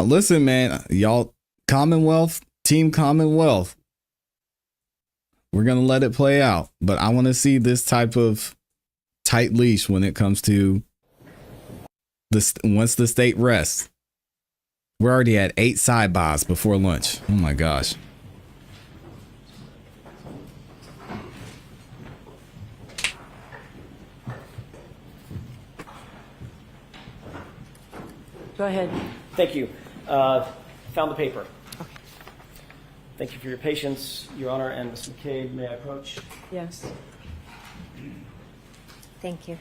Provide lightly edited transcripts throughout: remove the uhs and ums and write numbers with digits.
listen, man, y'all, Commonwealth, Team Commonwealth. We're going to let it play out, but I want to see this type of tight leash when it comes to this. Once the state rests, we're already at 8 sidebars before lunch. Oh my gosh. Go ahead. Thank you. Found the paper. Okay. Thank you for your patience, Your Honor, and Ms. McCabe. May I approach? Yes. Thank you.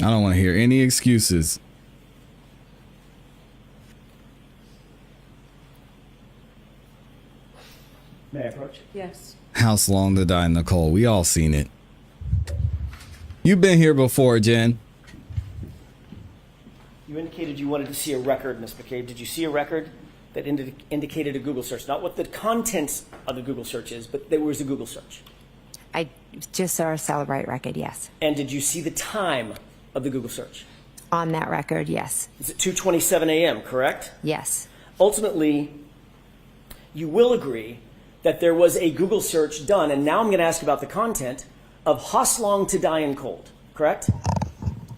I don't want to hear any excuses. May I approach? Yes. House long to die, Nicole. We all seen it. You've been here before, Jen. You indicated you wanted to see a record, Ms. McCabe. Did you see a record that indicated a Google search? Not what the contents of the Google search is, but there was a Google search. I just saw a Celebrate record, yes. And did you see the time of the Google search? On that record, yes. It's at 2:27 a.m., correct? Yes. Ultimately, you will agree that there was a Google search done, and now I'm going to ask about the content of Hoslong to Dying Cold, correct?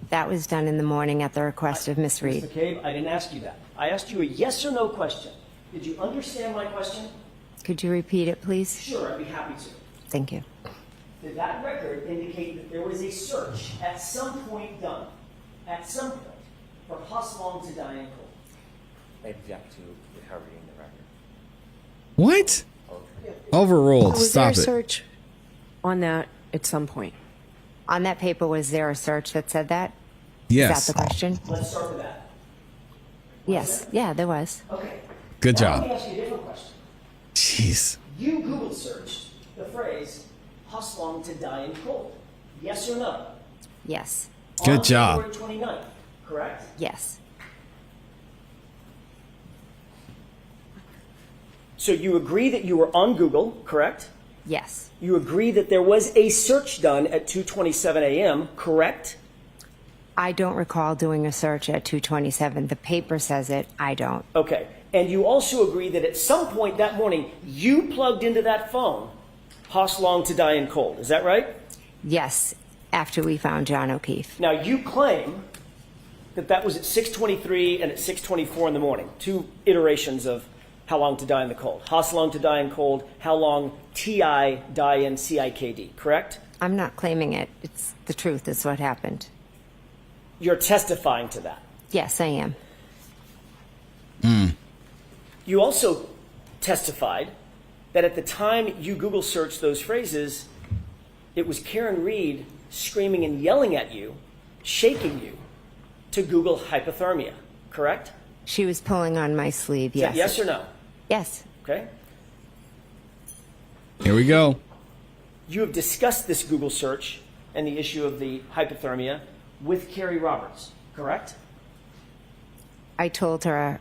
That was done in the morning at the request of Miss Reed. Ms. McCabe, I didn't ask you that. I asked you a yes or no question. Did you understand my question? Could you repeat it, please? Sure, I'd be happy to. Thank you. Did that record indicate that there was a search at some point done, at some point, for Hoslong to Dying Cold? I object to her reading the record. What? Overruled. Was there a Stop it. search on that at some point? On that paper, was there a search that said that? Yes. Is that the question? Let's start with that. Yes. Yeah, there was. Okay. Good Now job. Let me ask you a different question. Jeez. You Google searched the phrase Hoslong to Dying Cold. Yes or no? Yes. Good On job. January 29th, correct? Yes. So you agree that you were on Google, correct? Yes. You agree that there was a search done at 2:27 a.m., correct? I don't recall doing a search at 2:27. The paper says it. I don't. Okay. And you also agree that at some point that morning, you plugged into that phone Hoslong to Dying Cold. Is that right? Yes. After we found John O'Keefe. Now, you claim that that was at 6:23 and at 6:24 in the morning. 2 iterations of how long to die in the cold. Hoslong to die in cold, how long TI die in CIKD, correct? I'm not claiming it. It's the truth. It's what happened. You're testifying to that. Yes, I am. You also testified that at the time you Google searched those phrases, it was Karen Reed screaming and yelling at you, shaking you to Google hypothermia, correct? She was pulling on my sleeve. Is that Yes. yes or no? Yes. Okay. Here we go. You have discussed this Google search and the issue of the hypothermia with Carrie Roberts, correct? I told her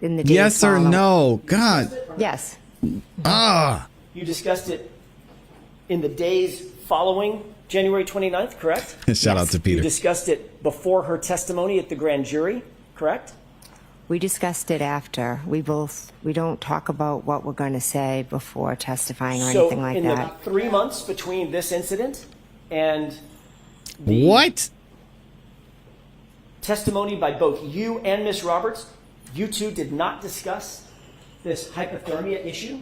in the days Yes or following- no? God. Yes. Ah. You discussed it in the days following January 29th, correct? Shout out to You Peter. discussed it before her testimony at the grand jury, correct? We discussed it after. We don't talk about what we're going to say before testifying or anything like in that. the 3 months between this incident and the What? testimony by both you and Ms. Roberts, you two did not discuss this hypothermia issue?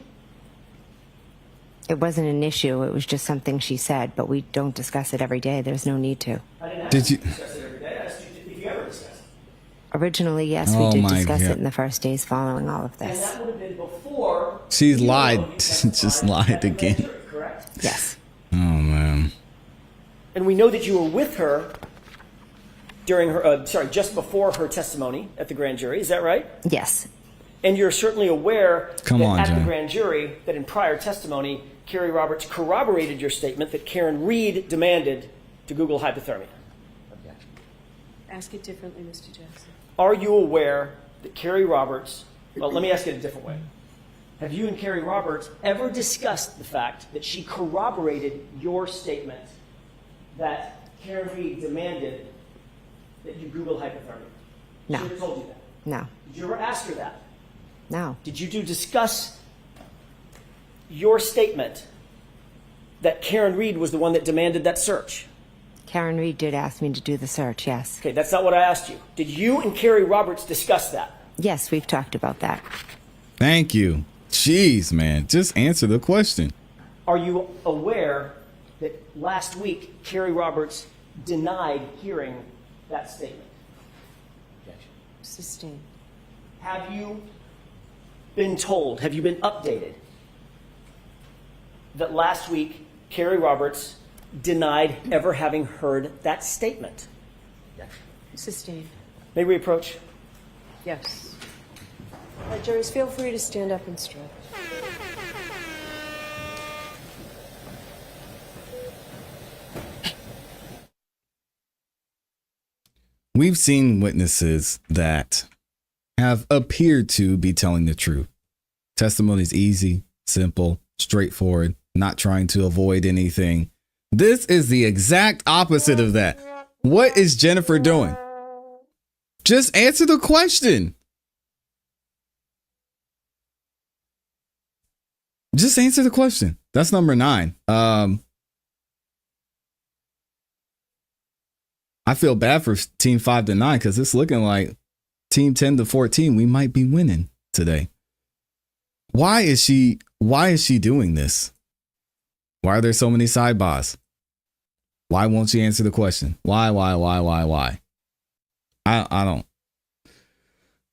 It wasn't an issue. It was just something she said, but we don't discuss it every day. There's no need to. I didn't ask Did you you- to discuss it every day. I asked you if you ever discussed it. Originally, yes, Oh we did my discuss God. it in the first days following all of And this. that would have been before. She's you lied. testified Just at lied the grand again. jury, correct? Yes. Oh man. And we know that you were with her during her, just before her testimony at the grand jury. Is that right? Yes. And you're certainly aware Come that on, at the Jen. grand jury that in prior testimony, Carrie Roberts corroborated your statement that Karen Reed demanded to Google hypothermia. Objection. Ask it differently, Mr. Jackson. Are you aware that Carrie Roberts, well, let me ask it a different way. have you and Carrie Roberts ever discussed the fact that she corroborated your statement that Karen Reed demanded that you Google hypothermia? No. She never told you that. No. Did you ever ask her that? No. Did you discuss your statement that Karen Reed was the one that demanded that search? Karen Reed did ask me to do the search, yes. Okay, that's not what I asked you. Did you and Carrie Roberts discuss that? Yes, we've talked about that. Thank you. Jeez, man. Just answer the question. Are you aware that last week Carrie Roberts denied hearing that statement? Objection. Sustained. Have you been told, have you been updated that last week Carrie Roberts denied ever having heard that statement? Objection. Sustained. May we approach? Yes. All right, jurors, feel free to stand up and stretch. We've seen witnesses that have appeared to be telling the truth. Testimony is easy, simple, straightforward, not trying to avoid anything. This is the exact opposite of that. What is Jennifer doing? Just answer the question. Just answer the question. That's number 9. I feel bad for team 5 to 9 because it's looking like team 10 to 14. We might be winning today. Why is she doing this? Why are there so many sidebars? Why won't she answer the question? Why? I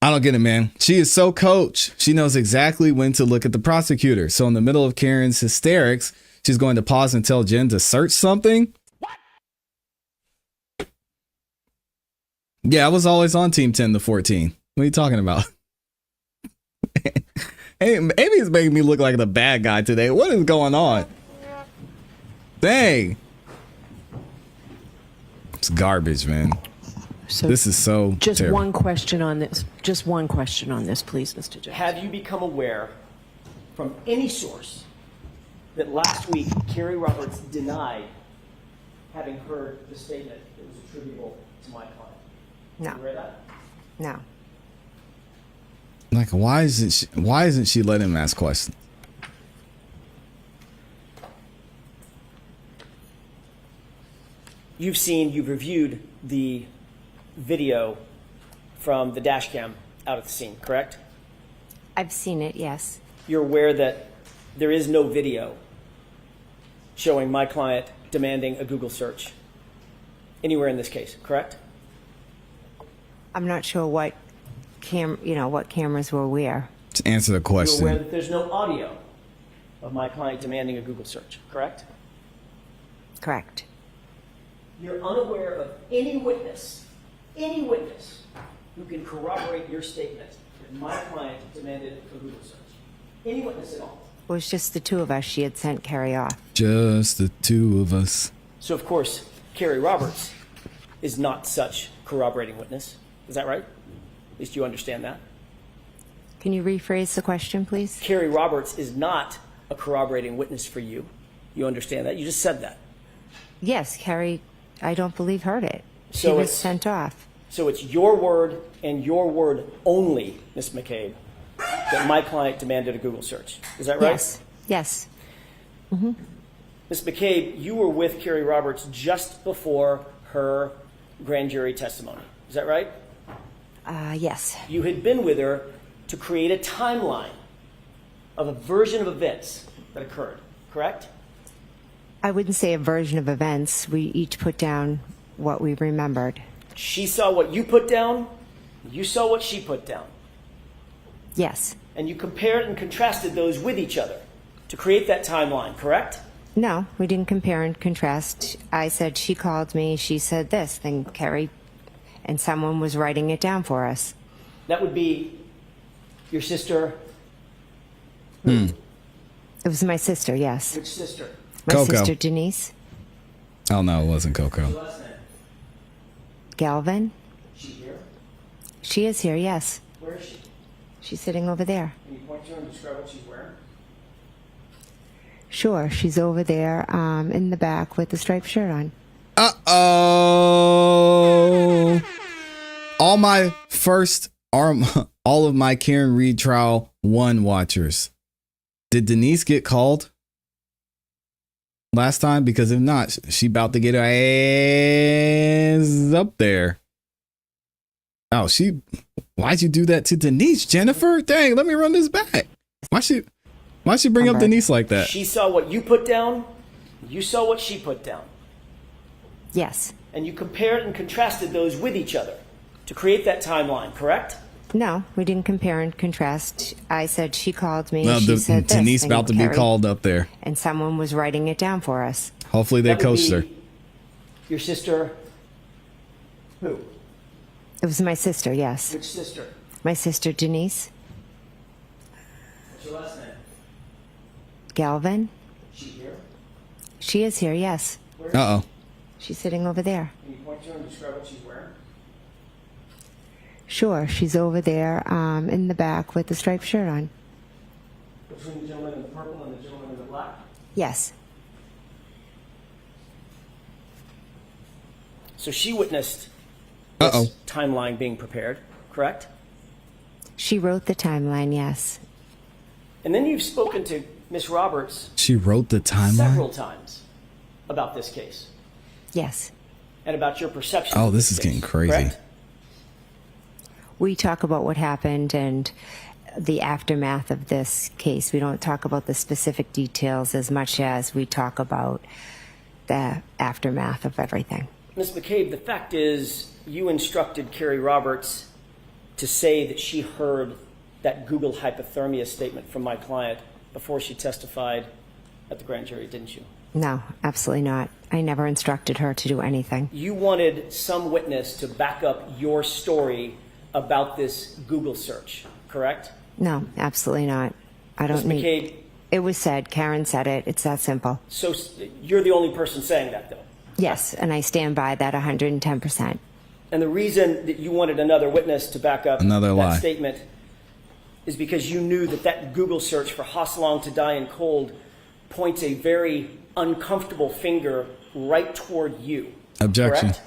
don't get it, man. She is so coach. She knows exactly when to look at the prosecutor. So in the middle of Karen's hysterics, she's going to pause and tell Jen to search something. What? Yeah, I was always on team 10 to 14. What are you talking about? Hey, Amy is making me look like the bad guy today. What is going on? Dang. It's garbage, man. So This is so just terrible. one question on this. Just one question on this, please, Mr. Judge. Have you become aware from any source that last week Carrie Roberts denied having heard the statement that was attributable to my client? No. You read that? No. Like, why isn't she letting him ask questions? You've reviewed the video from the dash cam out at the scene, correct? I've seen it, yes. You're aware that there is no video showing my client demanding a Google search anywhere in this case, correct? I'm not sure what what cameras were where. Just answer the You're aware question. that there's no audio of my client demanding a Google search, correct? Correct. You're unaware of any witness who can corroborate your statement that my client demanded a Google search. Any witness at all. It was just the two of us. She had sent Carrie off. Just the two of us. So, of course, Carrie Roberts is not such corroborating witness. Is that right? At least you understand that. Can you rephrase the question, please? Carrie Roberts is not a corroborating witness for you. You understand that? You just said that. Yes, Carrie, I don't believe heard it. She So was it's- sent off. So it's your word and your word only, Ms. McCabe, that my client demanded a Google search. Is that right? Yes. Yes. Ms. McCabe, you were with Carrie Roberts just before her grand jury testimony. Is that right? Yes. You had been with her to create a timeline of a version of events that occurred, correct? I wouldn't say a version of events. We each put down what we remembered. She saw what you put down, you saw what she put down, Yes. and you compared and contrasted those with each other to create that timeline, correct? No, we didn't compare and contrast. I said she called me, she said this, then Carrie, and someone was writing it down for us. That would be your sister. It was my sister, yes. Which sister? My Coco. sister Denise Oh no, it wasn't Coco. Last name. Galvin. She here? She is here, yes. Where is she? She's sitting over there. Can you point to her and describe what she's wearing? Sure, she's over there in the back with the striped shirt on. Uh-oh. All of my Karen Reed trial 1 watchers. Did Denise get called last time? Because if not, she about to get her ass up there. Oh, why'd you do that to Denise, Jennifer? Dang, let me run this back. Why'd she bring up Denise like that? She saw what you put down. You saw what she put down. Yes. And you compared and contrasted those with each other to create that timeline, correct? No, we didn't compare and contrast. I said she called me. No, She said this, Denise and about to be Carrie- called up there. And someone was writing it down for us. Hopefully they That would coached be her. Your sister, who? It was my sister, yes. Which sister? My sister Denise What's your last name? Galvin. She here? She is here, yes. Uh-oh. She's sitting over there. Can you point to her and describe what she's wearing? Sure, she's over there in the back with the striped shirt on. Between the gentleman in the purple and the gentleman in the black? Yes. So she witnessed this Uh-oh. timeline being prepared, correct? She wrote the timeline, yes. And then you've spoken to Miss Roberts She wrote the several timeline? times about this case Yes. and about your perception. Oh, of this is case, getting crazy. correct? We talk about what happened and the aftermath of this case. We don't talk about the specific details as much as we talk about the aftermath of everything. Ms. McCabe, the fact is you instructed Carrie Roberts to say that she heard that Google hypothermia statement from my client before she testified at the grand jury, didn't you? No, absolutely not. I never instructed her to do anything. You wanted some witness to back up your story about this Google search, correct? No, absolutely not. I don't Ms. need. McCabe, It was said. Karen said it. It's that simple. so you're the only person saying that, though. Yes, and I stand by that 110%. And the reason that you wanted another witness to back up Another that lie. statement is because you knew that that Google search for Hosselong to die in cold points a very uncomfortable finger right toward you. Objection. Correct?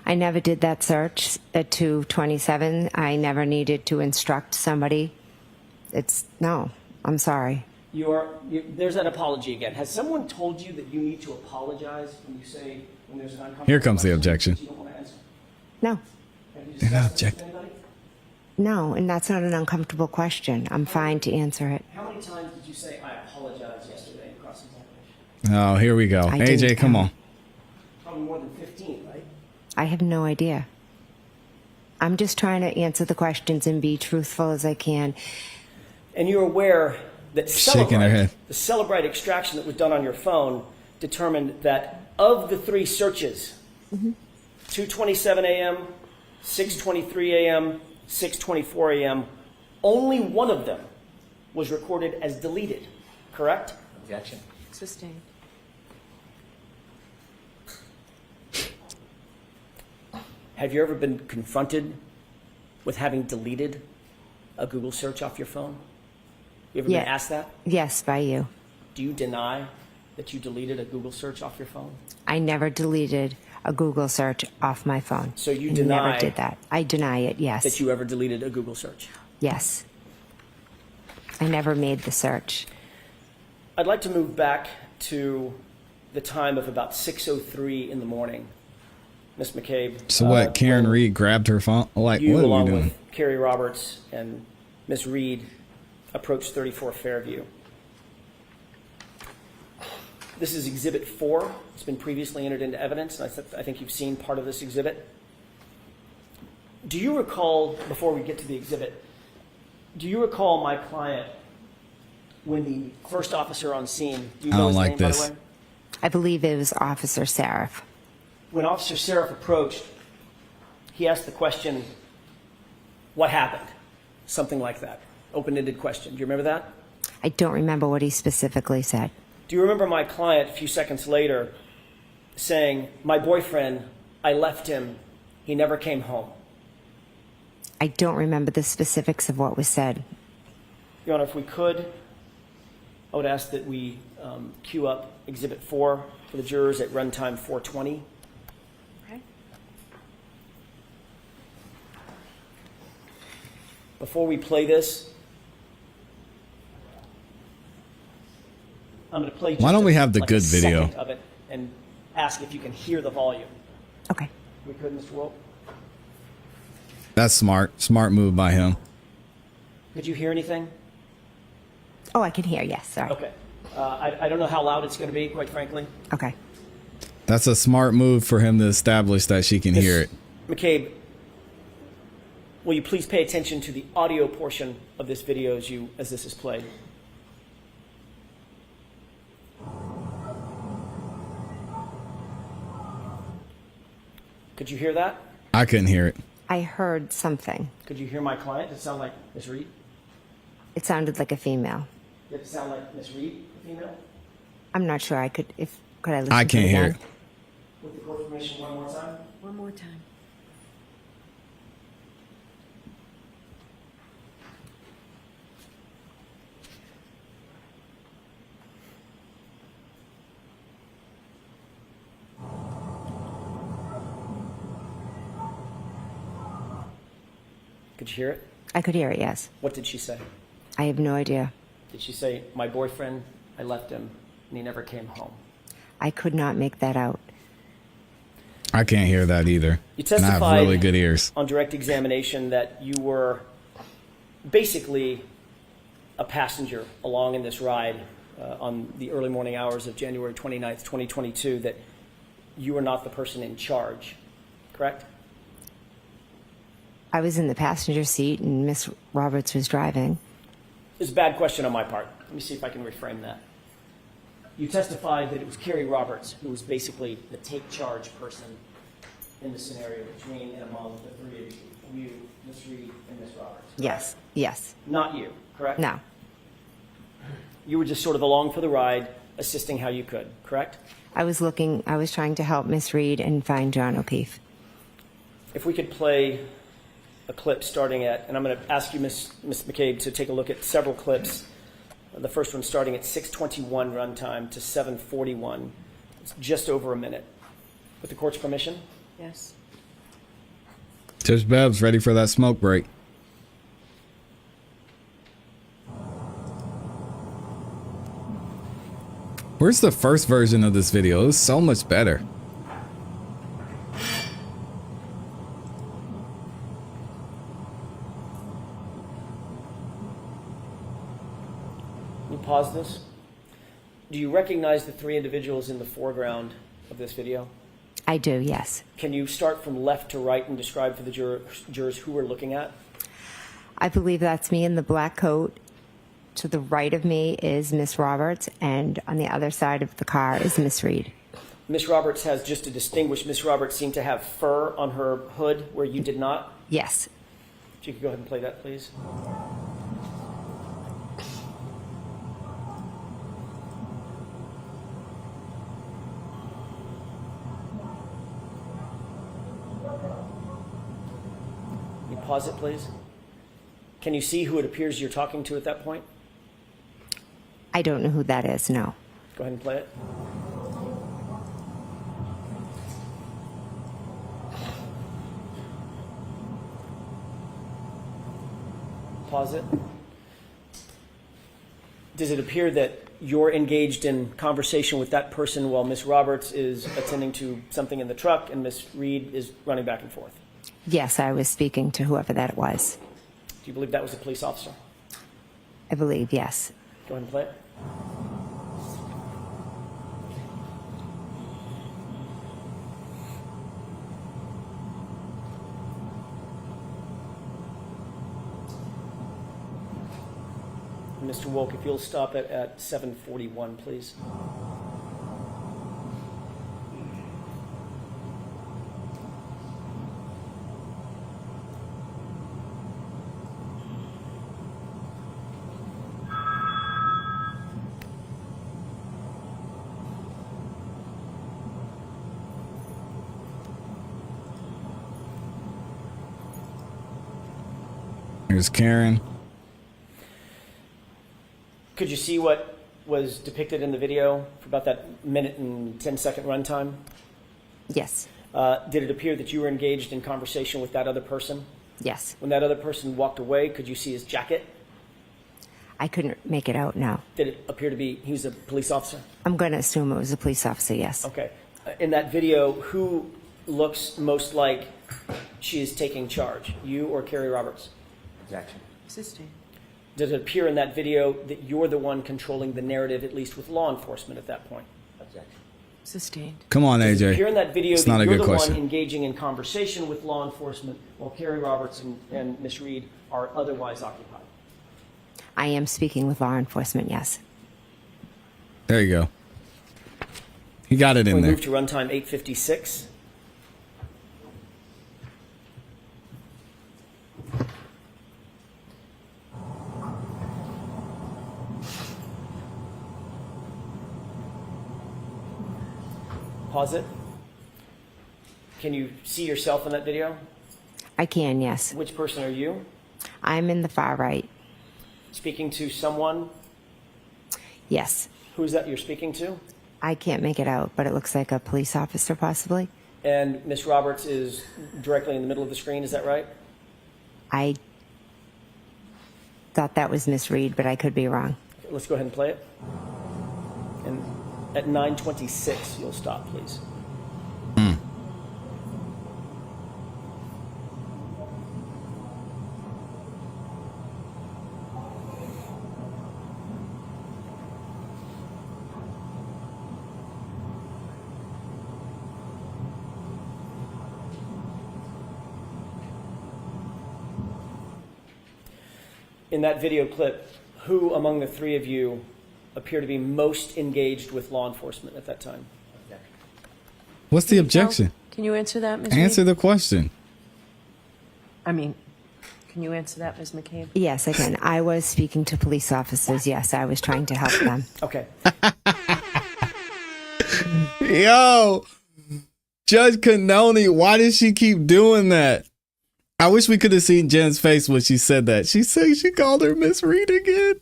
I never did that search at 227. I never needed to instruct somebody. No, I'm sorry. There's that apology again. Has someone told you that you need to apologize when you say when there's an uncomfortable Here comes the question objection. that you don't want to answer? No, Have you An discussed this object. with anybody? no, and that's not an uncomfortable question. I'm fine to answer it. How many times did you say I apologize yesterday in cross-examination? Oh, here we go. I AJ, didn't come count. on. Probably more than 15, right? I have no idea. I'm just trying to answer the questions and be truthful as I can. And you're aware that Shaking her head. the Celebrite extraction that was done on your phone determined that of the 3 searches, 2:27 a.m., 6:23 a.m., 6:24 a.m., only one of them was recorded as deleted, correct? Objection. Sustained. Have you ever been confronted with having deleted a Google search off your phone? You ever Yeah. been asked that? Yes, by you. Do you deny that you deleted a Google search off your phone? I never deleted a Google search off my phone. So you I deny never did that. I deny it, yes. That you ever deleted a Google search? Yes. I never made the search. I'd like to move back to the time of about 6:03 in the morning, Ms. McCabe. So what? Karen when Reed grabbed her phone? Like, you, what are along we doing? with Carrie Roberts and Ms. Reed, approached 34 Fairview. This is Exhibit 4. It's been previously entered into evidence, and I think you've seen part of this exhibit. Do you recall, before we get to the exhibit, do you recall my client when the first officer on scene, do you I know don't his like name, this. by the way? I believe it was Officer Seraph. When Officer Seraph approached, he asked the question, what happened? Something like that. Open-ended question. Do you remember that? I don't remember what he specifically said. Do you remember my client a few seconds later saying, my boyfriend, I left him, he never came home? I don't remember the specifics of what was said. Your Honor, if we could, I would ask that we queue up Exhibit 4 for the jurors at runtime 420. Okay. Before we play this, I'm going to play. Why don't we have the like good a video? second of it and ask if you can hear the volume. Okay. We could, Mr. Wolk. That's smart. Smart move by him. Could you hear anything? Oh, I can hear, yes, sorry. Okay. I don't know how loud it's going to be, quite frankly. Okay. That's a smart move for him to establish that she can hear it. McCabe, will you please pay attention to the audio portion of this video as this is played? Could you hear that? I couldn't hear it. I heard something. Could you hear my client? Did it sound like Miss Reed? It sounded like a female. Did it sound like Miss Reed, the female? I'm not sure. Could I listen I to can't it hear again? it. With the court permission, one more time. One more time. Could you hear it? I could hear it, yes. What did she say? I have no idea. Did she say, my boyfriend, I left him, and he never came home? I could not make that out. I can't hear that either. You And I have testified really good ears. on direct examination that you were basically a passenger along in this ride on the early morning hours of January 29th, 2022, that you were not the person in charge, correct? I was in the passenger seat and Miss Roberts was driving. It's a bad question on my part. Let me see if I can reframe that. You testified that it was Carrie Roberts who was basically the take charge person in the scenario between and among the three of you, Miss Reed, and Miss Roberts. Yes, yes. Not you, correct? No, You were just sort of along for the ride, assisting how you could, correct? I was trying to help Miss Reed and find John O'Keefe. If we could play a clip starting at, and I'm going to ask you, Miss McCabe, to take a look at several clips. The first one starting at 6:21 runtime to 7:41. It's just over a minute. With the court's permission? Yes. Judge Bev's ready for that smoke break. Where's the first version of this video? It was so much better. Can you pause this? Do you recognize the three individuals in the foreground of this video? I do, yes. Can you start from left to right and describe for the jurors who we're looking at? I believe that's me in the black coat. To the right of me is Miss Roberts, and on the other side of the car is Miss Reed. Miss Roberts has, just to distinguish, Miss Roberts seemed to have fur on her hood where you did not. Yes. If you could go ahead and play that, please. Can you pause it, please? Can you see who it appears you're talking to at that point? I don't know who that is, no. Go ahead and play it. Pause it. Does it appear that you're engaged in conversation with that person while Miss Roberts is attending to something in the truck and Miss Reed is running back and forth? Yes, I was speaking to whoever that was. Do you believe that was a police officer? I believe, yes. Go ahead and play it. Mr. Wolk, if you'll stop it at 7:41, please. Here's Karen. Could you see what was depicted in the video for about that minute and 10-second runtime? Yes. Did it appear that you were engaged in conversation with that other person? Yes. When that other person walked away, could you see his jacket? I couldn't make it out, no. Did it appear to be he was a police officer? I'm going to assume it was a police officer, yes. Okay. In that video, who looks most like she is taking charge, you or Carrie Roberts? Objection. Sustained. Does it appear in that video that you're the one controlling the narrative, at least with law enforcement at that point? Objection. Sustained. Come on, Does it appear AJ. in that video It's that not a you're good the question. one engaging in conversation with law enforcement while Carrie Roberts and Miss Reed are otherwise occupied? I am speaking with law enforcement, yes. There you go. He got it in We there. move to runtime 8:56. Pause it. Can you see yourself in that video? I can, yes. Which person are you? I'm in the far right, Speaking to someone? yes. Who's that you're speaking to? I can't make it out, but it looks like a police officer, possibly. And Miss Roberts is directly in the middle of the screen, is that right? I thought that was Miss Reed, but I could be wrong. Okay, let's go ahead and play it. And at 9:26, you'll stop, please. In that video clip, who among the three of you appear to be most engaged with law enforcement at that time? Objection. What's the objection? Can you answer that, Ms. Answer Reed? the question. Can you answer that, Ms. McCabe? Yes, again, I was speaking to police officers. Yes, I was trying to help them. Okay. Yo, Judge Cannoni, why did she keep doing that? I wish we could have seen Jen's face when she said that. She said she called her Miss Reed again.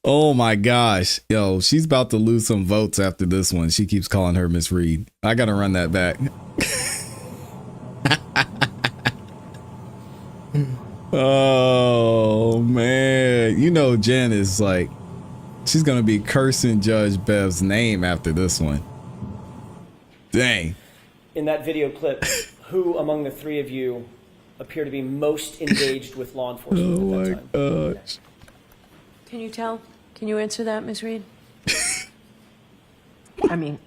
Oh my gosh. Yo, she's about to lose some votes after this one. She keeps calling her Miss Reed. I got to run that back. Oh man. You know, Jen is like, she's going to be cursing Judge Bev's name after this one. Dang. In that video clip, who among the three of you appear to be most engaged with law enforcement Oh at my that time? gosh. Can you tell? Can you answer that, Ms. Reed? Can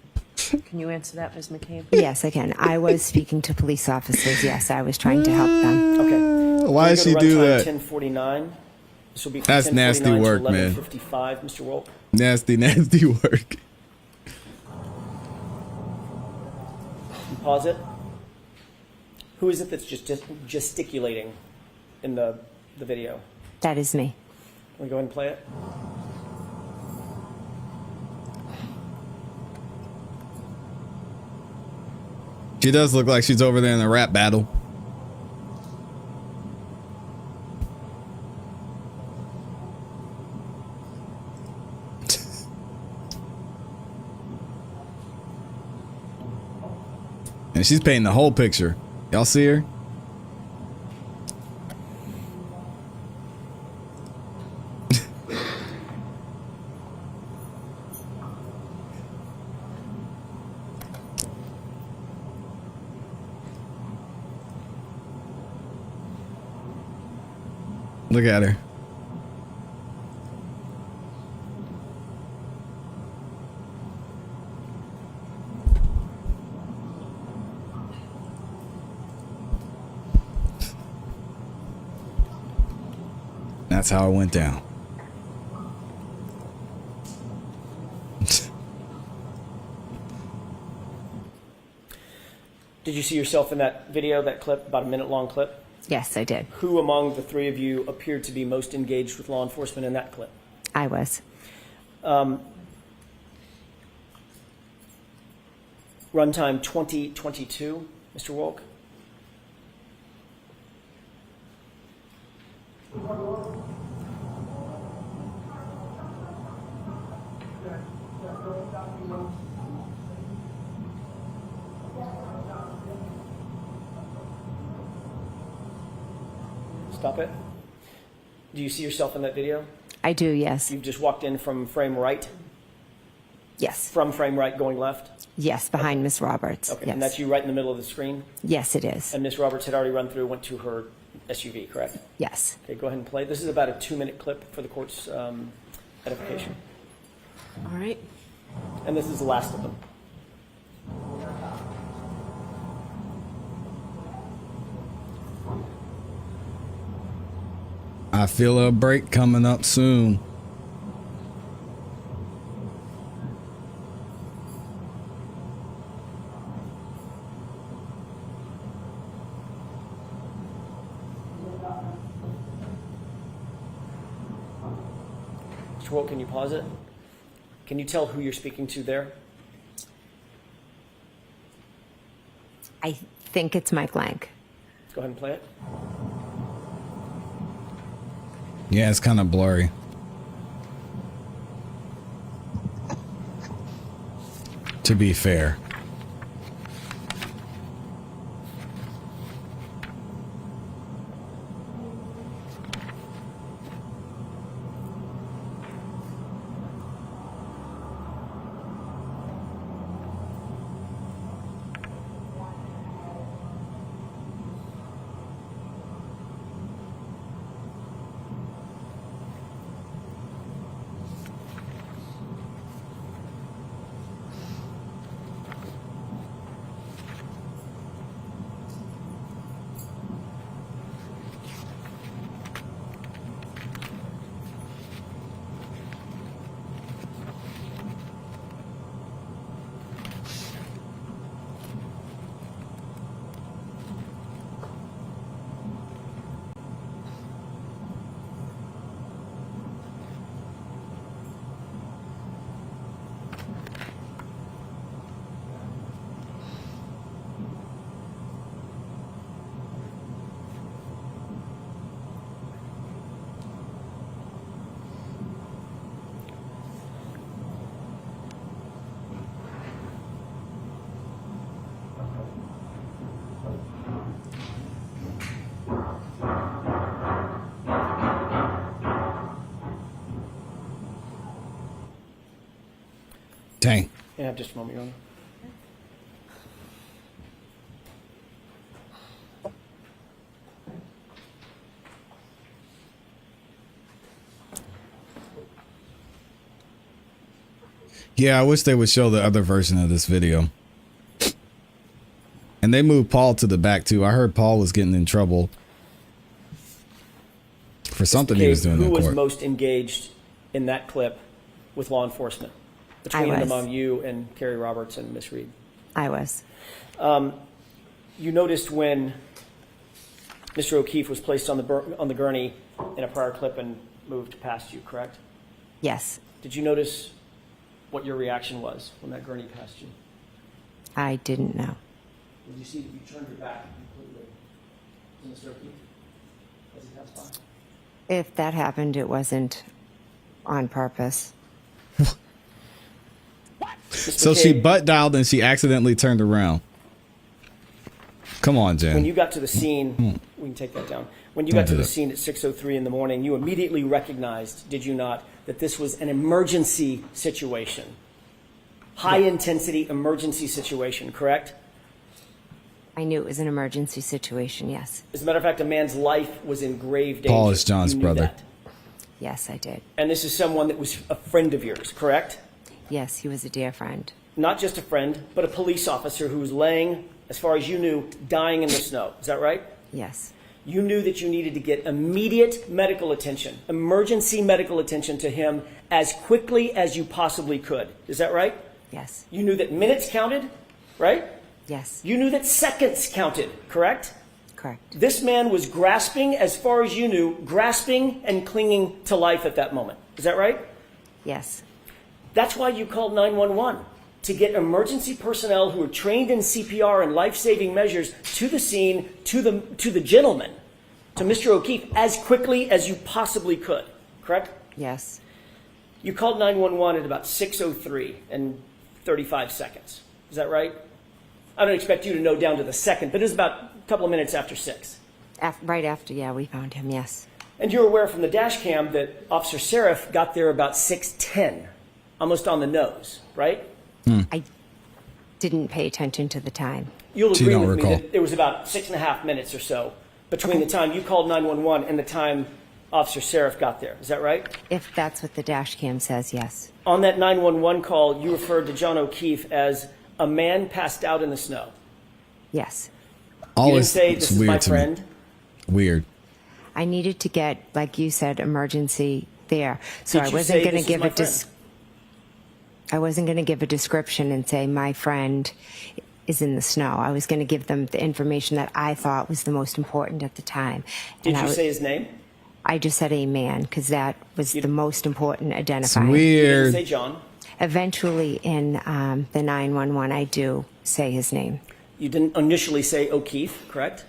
you answer that, Ms. McCabe? Yes, again, I was speaking to police officers. Yes, I was trying to help them. Okay. Why did she do that? 10:49. This will be from That's nasty 10:49 to work, man. 11:55, Mr. Wolk. Nasty, nasty work. And pause it. Who is it that's just gesticulating in the video? That is me. Can we go ahead and play it? She does look like she's over there in a rap battle. And she's painting the whole picture. Y'all see her? Look at her. That's how it went down. Did you see yourself in that video, that clip, about a minute-long clip? Yes, I did. Who among the three of you appeared to be most engaged with law enforcement in that clip? I was. Runtime 2022, Mr. Wolk. Stop it. Do you see yourself in that video? I do, yes. You've just walked in from frame right? Yes. From frame right going left? Yes, behind Miss Roberts. Okay, Yes. and that's you right in the middle of the screen? Yes, it is. And Miss Roberts had already run through, went to her SUV, correct? Yes. Okay, go ahead and play. This is about a 2-minute clip for the court's edification. All right. And this is the last of them. I feel a break coming up soon. Mr. Holt, can you pause it? Can you tell who you're speaking to there? I think it's Mike Lang. Go ahead and play it. Yeah, it's kind of blurry. To be fair. Dang. Yeah, just a moment, Your Honor. Yeah, I wish they would show the other version of this video. And they moved Paul to the back too. I heard Paul was getting in trouble for something he was doing Who in was court. most engaged in that clip with law enforcement? Between and was. among you and Carrie Roberts and Miss Reed. I was. You noticed when Mr. O'Keefe was placed on the gurney in a prior clip and moved past you, correct? Yes. Did you notice what your reaction was when that gurney passed you? I didn't know. Did you see that you turned your back completely to Mr. O'Keefe as he passed by? If that happened, it wasn't on purpose. So she butt dialed and she accidentally turned around. Come on, Jen. When you got to the scene, we can take that down. When you got to do the that. scene at 6:03 in the morning, you immediately recognized, did you not, that this was an emergency situation? High intensity emergency situation, correct? I knew it was an emergency situation, yes. As a matter of fact, a man's life was in grave danger. Paul is John's You knew brother. that. Yes, I did. And this is someone that was a friend of yours, correct? Yes, he was a dear friend. Not just a friend, but a police officer who was laying, as far as you knew, dying in the snow. Is that right? Yes. You knew that you needed to get immediate medical attention, emergency medical attention to him as quickly as you possibly could. Is that right? Yes. You knew that minutes counted, right? Yes. You knew that seconds counted, correct? Correct. This man was grasping, as far as you knew, grasping and clinging to life at that moment. Is that right? Yes. That's why you called 911, to get emergency personnel who are trained in CPR and life-saving measures to the scene, to the gentleman, to Mr. O'Keefe, as quickly as you possibly could, correct? Yes. You called 911 at about 6:03 and 35 seconds. Is that right? I don't expect you to know down to the second, but it was about a couple of minutes after 6. Right after, yeah, we found him, yes. And you're aware from the dash cam that Officer Seraph got there about 6:10, almost on the nose, right? I didn't pay attention to the time. You'll She agree don't with me recall. that there was about 6.5 minutes or so between the time you called 911 and the time Officer Seraph got there. Is that right? If that's what the dash cam says, yes. On that 911 call, you referred to John O'Keefe as a man passed out in the snow. Yes. You didn't Always, say, it's this is my weird to me. friend. Weird. I needed to get, like you said, emergency there. So Did I you wasn't say, going "This to is give my a friend"? I wasn't going to give a description and say my friend is in the snow. I was going to give them the information that I thought was the most important at the time. Did And you I, say his name? I just said a man because that was the most important It's identifying. You didn't weird. say John. Eventually in the 911, I do say his name. You didn't initially say O'Keefe, correct?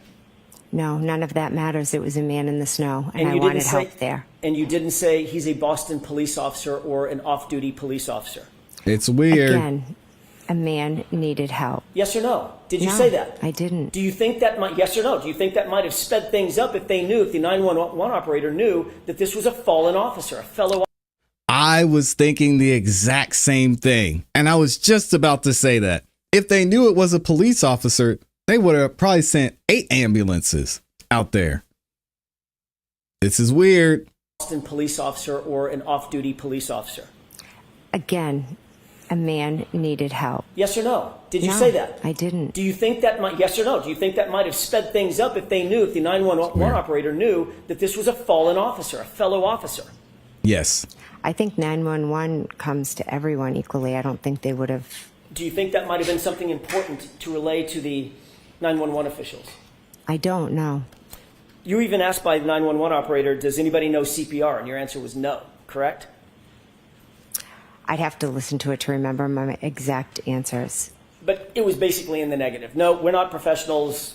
No, none of that matters. It was a man in the snow, and I you wanted didn't say, help there. And you didn't say he's a Boston police officer or an off-duty police officer. It's weird. Again, a man needed help. Yes or no? Did you No, say that? I didn't. Do you think that might, yes or no, do you think that might have sped things up if they knew, if the 911 operator knew that this was a fallen officer, a fellow I was thinking the exact same thing. And I was just about to say that. If they knew it was a police officer, they would have probably sent 8 ambulances out there. This is weird. Boston police officer or an off-duty police officer? Again, a man needed help. Yes or no? Did you No, say that? I didn't. Do you think that might, yes or no, do you think that might have sped things up if they knew, if the 911 Weird. operator knew that this was a fallen officer, a fellow officer? Yes. I think 911 comes to everyone equally. I don't think they would have. Do you think that might have been something important to relay to the 911 officials? I don't know. You were even asked by the 911 operator, does anybody know CPR? And your answer was no, correct? I'd have to listen to it to remember my exact answers. But it was basically in the negative. No, we're not professionals.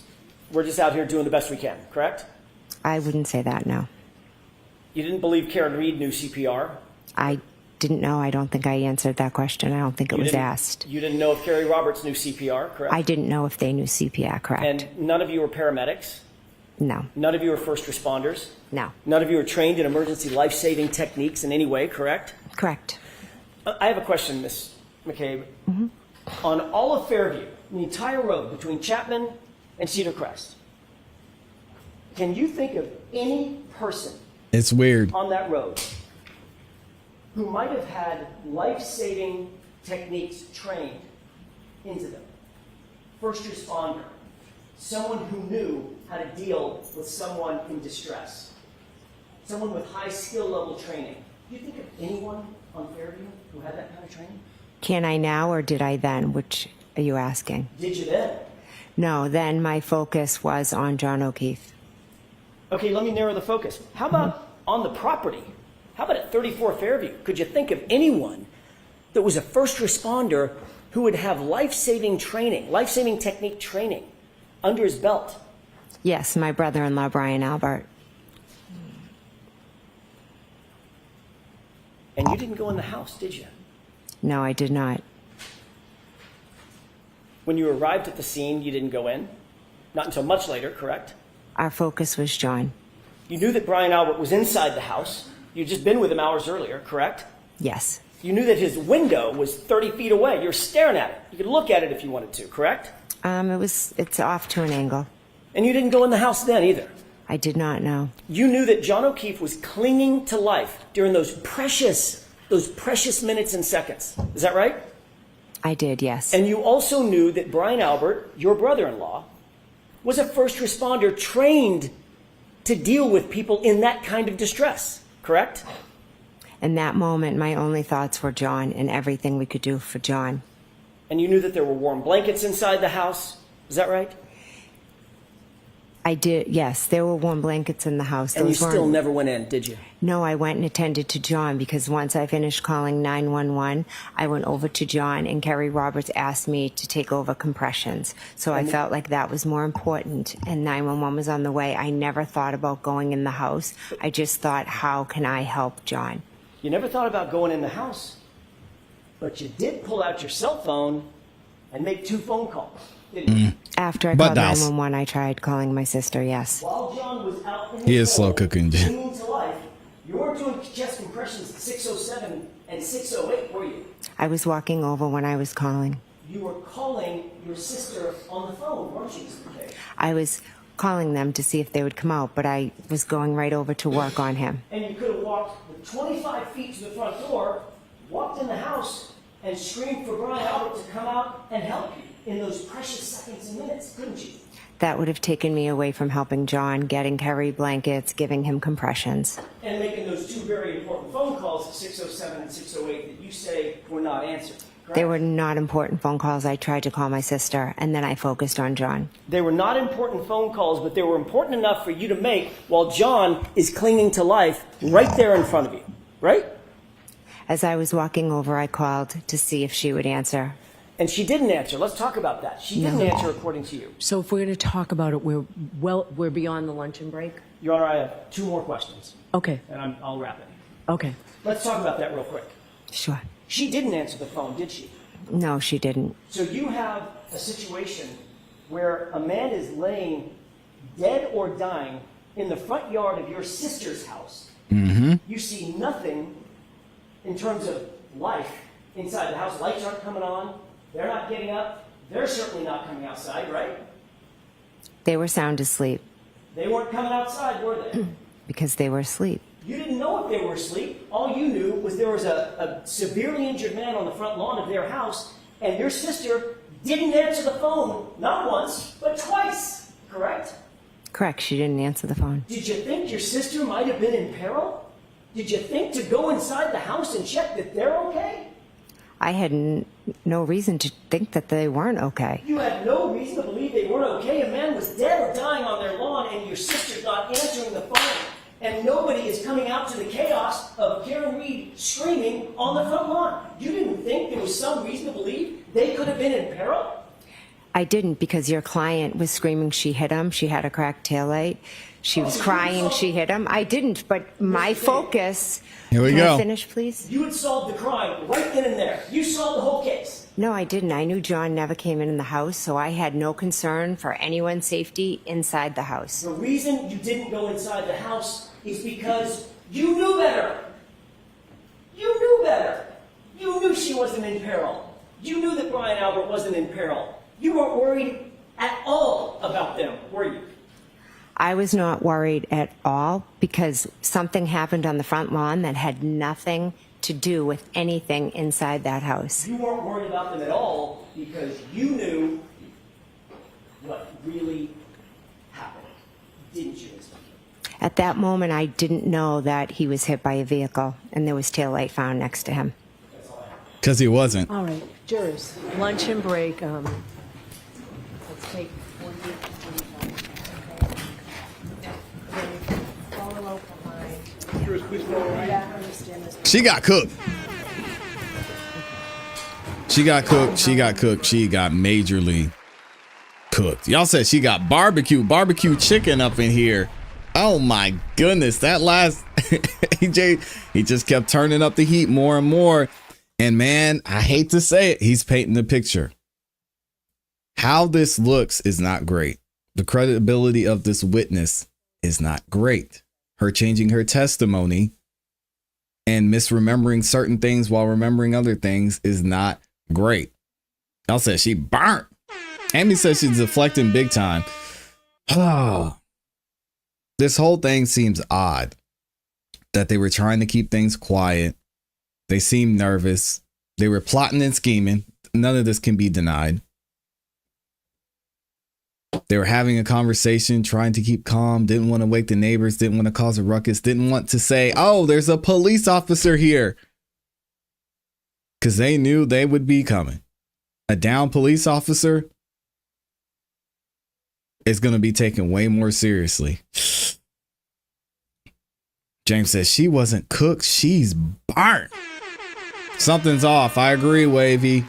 We're just out here doing the best we can, correct? I wouldn't say that, no. You didn't believe Karen Reed knew CPR? I didn't know. I don't think I answered that question. I don't think it You was didn't- asked. You didn't know if Carrie Roberts knew CPR, correct? I didn't know if they knew CPR, correct? And none of you were paramedics? No, None of you were first responders? no, None of you were trained in emergency life-saving techniques in any way, correct? correct. I have a question, Ms. McCabe. On all of Fairview, the entire road between Chapman and Cedar Crest, can you think of any person It's weird. on that road who might have had life-saving techniques trained into them? First responder, someone who knew how to deal with someone in distress, someone with high skill level training. Do you think of anyone on Fairview who had that kind of training? Can I now or did I then? Which are you asking? Did you then? No, then my focus was on John O'Keefe. Okay, let me narrow the focus. How about on the property? How about at 34 Fairview? Could you think of anyone that was a first responder who would have life-saving training, life-saving technique training under his belt? Yes, my brother-in-law, Brian Albert. And you didn't go in the house, did you? No, I did not. When you arrived at the scene, you didn't go in? Not until much later, correct? Our focus was John. You knew that Brian Albert was inside the house. You'd just been with him hours earlier, correct? Yes, You knew that his window was 30 feet away. You were staring at it. You could look at it if you wanted to, correct? it's off to an angle. And you didn't go in the house then either. I did not know. You knew that John O'Keefe was clinging to life during those precious minutes and seconds. Is that right? I did, yes. And you also knew that Brian Albert, your brother-in-law, was a first responder trained to deal with people in that kind of distress, correct? In that moment, my only thoughts were John and everything we could do for John. And you knew that there were warm blankets inside the house. Is that right? I did, yes. There were warm blankets in the house. And you Those still weren't- never went in, did you? No, I went and attended to John because once I finished calling 911, I went over to John and Kerry Roberts asked me to take over compressions. So I felt like that was more important and 911 was on the way. I never thought about going in the house. I just thought, how can I help John? You never thought about going in the house, but you did pull out your cell phone and make 2 phone calls, didn't you? After I But called Dals. 911, I tried calling my sister, yes. While John was out in He the is slow cold, cooking, Jen. clinging to life, you weren't doing chest compressions at 6:07 and 6:08, were you? I was walking over when I was calling. You were calling your sister on the phone, weren't you, Mr. McCabe? I was calling them to see if they would come out, but I was going right over to work on him. And you could have walked the 25 feet to the front door, walked in the house, and screamed for Brian Albert to come out and help you in those precious seconds and minutes, couldn't you? That would have taken me away from helping John, getting Kerry blankets, giving him compressions. And making those two very important phone calls at 6:07 and 6:08 that you say were not answered. Correct? They were not important phone calls. I tried to call my sister, and then I focused on John. They were not important phone calls, but they were important enough for you to make while John is clinging to life right there in front of you, right? As I was walking over, I called to see if she would answer. And she didn't answer. Let's talk about that. She didn't No. answer according to you. So if we're going to talk about it, we're beyond the luncheon break? Your Honor, I have two more questions, Okay, and I'll wrap it. okay. Let's talk about that real quick. Sure. She didn't answer the phone, did she? No, she didn't. So you have a situation where a man is laying dead or dying in the front yard of your sister's house. Mm-hmm. You see nothing in terms of life inside the house. Lights aren't coming on. They're not getting up. They're certainly not coming outside, right? They were sound asleep They weren't coming outside, were they? because they were asleep. You didn't know if they were asleep. All you knew was there was a severely injured man on the front lawn of their house, and your sister didn't answer the phone, not once, but twice, correct? Correct, she didn't answer the phone. Did you think your sister might have been in peril? Did you think to go inside the house and check that they're okay? I had no reason to think that they weren't okay. You had no reason to believe they weren't okay. A man was dead or dying on their lawn, and your sister's not answering the phone. And nobody is coming out to the chaos of Karen Reed screaming on the front lawn. You didn't think there was some reason to believe they could have been in peril? I didn't, because your client was screaming she hit him. She had a cracked taillight. She was crying she hit him. I didn't, but my focus... Here we Can go. I finish, please? You had solved the crime right then and there. You solved the whole case. No, I didn't. I knew John never came in the house, so I had no concern for anyone's safety inside the house. The reason you didn't go inside the house is because you knew better. You knew better. You knew she wasn't in peril. You knew that Brian Albert wasn't in peril. You weren't worried at all about them, were you? I was not worried at all because something happened on the front lawn that had nothing to do with anything inside that house. You weren't worried about them at all because you knew what really happened, didn't you, Mr. McCabe? At that moment, I didn't know that he was hit by a vehicle and there was taillight found next to him. Because he wasn't. All right, jurors, luncheon break. Let's take 40, 45. Follow out behind. Jurors, please follow right. Yeah, I understand this. She got cooked. She got cooked. She got cooked. She got majorly cooked. Y'all said she got barbecue chicken up in here. Oh my goodness. That last he just kept turning up the heat more and more. And man, I hate to say it, he's painting the picture. How this looks is not great. The credibility of this witness is not great. Her changing her testimony and misremembering certain things while remembering other things is not great. Y'all said she burnt. Amy says she's deflecting big time. This whole thing seems odd that they were trying to keep things quiet. They seemed nervous. They were plotting and scheming. None of this can be denied. They were having a conversation, trying to keep calm, didn't want to wake the neighbors, didn't want to cause a ruckus, didn't want to say, oh, there's a police officer here. Because they knew they would be coming. A down police officer is going to be taken way more seriously. James says she wasn't cooked. She's burnt. Something's off. I agree, Wavy.